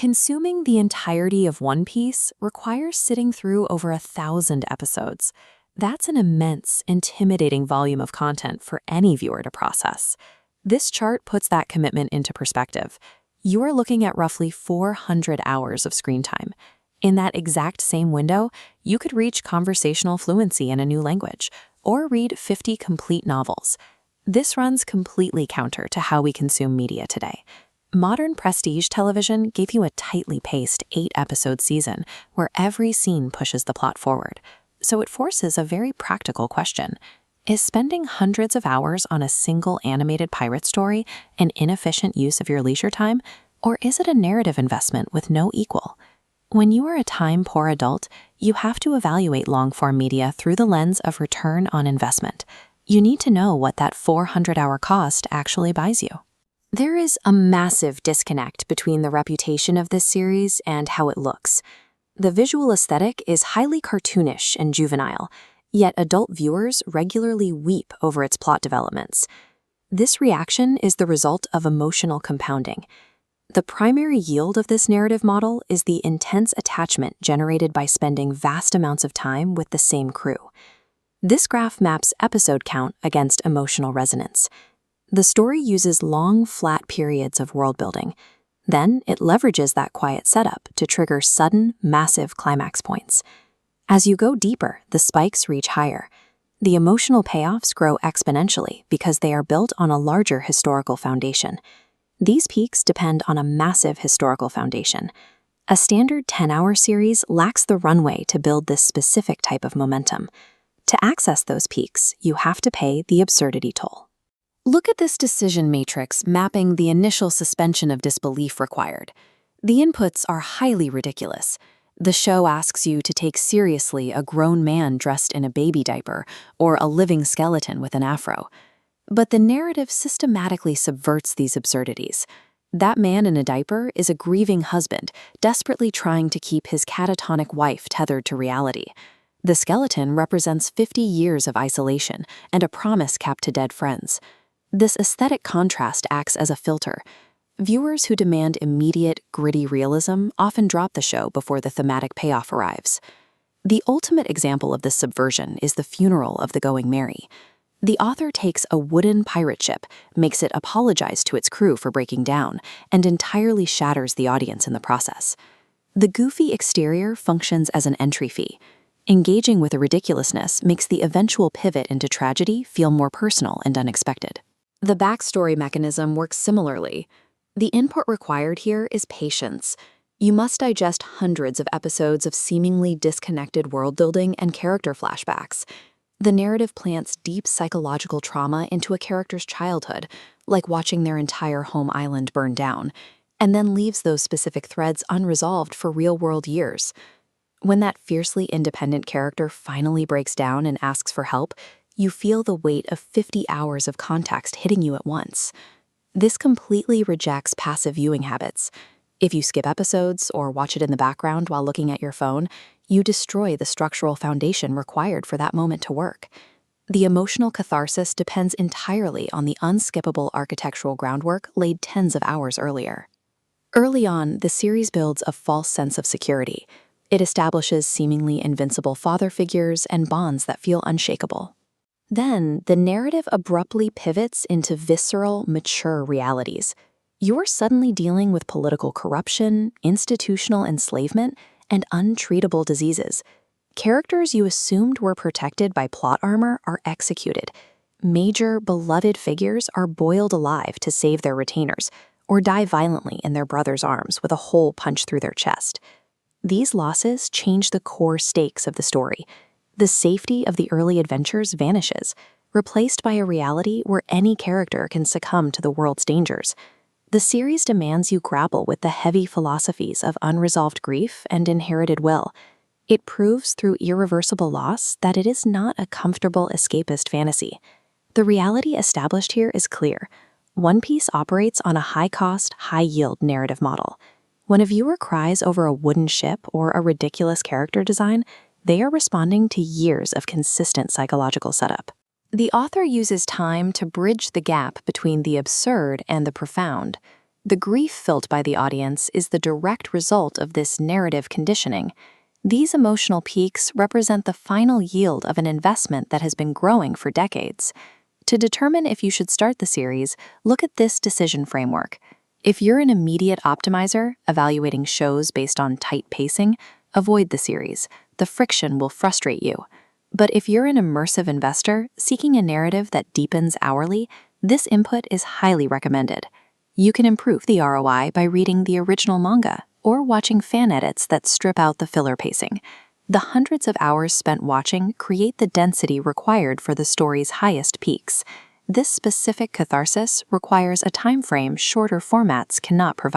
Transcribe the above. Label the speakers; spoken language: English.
Speaker 1: Consuming the entirety of One Piece requires sitting through over 1,000 episodes. That's an immense, intimidating volume of content for any viewer to process. This chart puts that commitment into perspective. You are looking at roughly 400 hours of screen time. In that exact same window, you could reach conversational fluency in a new language, or read 50 complete novels. This runs completely counter to how we consume media today. Modern prestige television gave you a tightly paced 8-episode season where every scene pushes the plot forward. So it forces a very practical question. Is spending hundreds of hours on a single animated pirate story an inefficient use of your leisure time, or is it a narrative investment with no equal? When you are a time-poor adult, you have to evaluate long-form media through the lens of return on investment. You need to know what that 400-hour cost actually buys you. There is a massive disconnect between the reputation of this series and how it looks. The visual aesthetic is highly cartoonish and juvenile, yet adult viewers regularly weep over its plot developments. This reaction is the result of emotional compounding. The primary yield of this narrative model is the intense attachment generated by spending vast amounts of time with the same crew. This graph maps episode count against emotional resonance. The story uses long, flat periods of world building. Then it leverages that quiet setup to trigger sudden, massive climax points. As you go deeper, the spikes reach higher. The emotional payoffs grow exponentially because they are built on a larger historical foundation. These peaks depend on a massive historical foundation. A standard 10-hour series lacks the runway to build this specific type of momentum. To access those peaks, you have to pay the absurdity toll. Look at this decision matrix mapping the initial suspension of disbelief required. The inputs are highly ridiculous. The show asks you to take seriously a grown man dressed in a baby diaper or a living skeleton with an afro. But the narrative systematically subverts these absurdities. That man in a diaper is a grieving husband, desperately trying to keep his catatonic wife tethered to reality. The skeleton represents 50 years of isolation and a promise kept to dead friends. This aesthetic contrast acts as a filter. Viewers who demand immediate, gritty realism often drop the show before the thematic payoff arrives. The ultimate example of this subversion is the funeral of the Going Merry. The author takes a wooden pirate ship, makes it apologize to its crew for breaking down, and entirely shatters the audience in the process. The goofy exterior functions as an entry fee. Engaging with the ridiculousness makes the eventual pivot into tragedy feel more personal and unexpected. The backstory mechanism works similarly. The input required here is patience. You must digest hundreds of episodes of seemingly disconnected world-building and character flashbacks. The narrative plants deep psychological trauma into a character's childhood, like watching their entire home island burn down, and then leaves those specific threads unresolved for real-world years. When that fiercely independent character finally breaks down and asks for help, you feel the weight of 50 hours of context hitting you at once. This completely rejects passive viewing habits. If you skip episodes or watch it in the background while looking at your phone, you destroy the structural foundation required for that moment to work. The emotional catharsis depends entirely on the unskippable architectural groundwork laid tens of hours earlier. Early on, the series builds a false sense of security. It establishes seemingly invincible father figures and bonds that feel unshakable. Then, the narrative abruptly pivots into visceral, mature realities. You're suddenly dealing with political corruption, institutional enslavement, and untreatable diseases. Characters you assumed were protected by plot armor are executed. Major, beloved figures are boiled alive to save their retainers, or die violently in their brother's arms with a hole punched through their chest. These losses change the core stakes of the story. The safety of the early adventures vanishes, replaced by a reality where any character can succumb to the world's dangers. The series demands you grapple with the heavy philosophies of unresolved grief and inherited will. It proves through irreversible loss that it is not a comfortable escapist fantasy. The reality established here is clear. One Piece operates on a high-cost, high-yield narrative model. When a viewer cries over a wooden ship or a ridiculous character design, they are responding to years of consistent psychological setup. The author uses time to bridge the gap between the absurd and the profound. The grief felt by the audience is the direct result of this narrative conditioning. These emotional peaks represent the final yield of an investment that has been growing for decades. To determine if you should start the series, look at this decision framework. If you're an immediate optimizer, evaluating shows based on tight pacing, avoid the series. The friction will frustrate you. But if you're an immersive investor seeking a narrative that deepens hourly, this input is highly recommended. You can improve the ROI by reading the original manga or watching fan edits that strip out the filler pacing. The hundreds of hours spent watching create the density required for the story's highest peaks. This specific catharsis requires a time frame shorter formats cannot provide.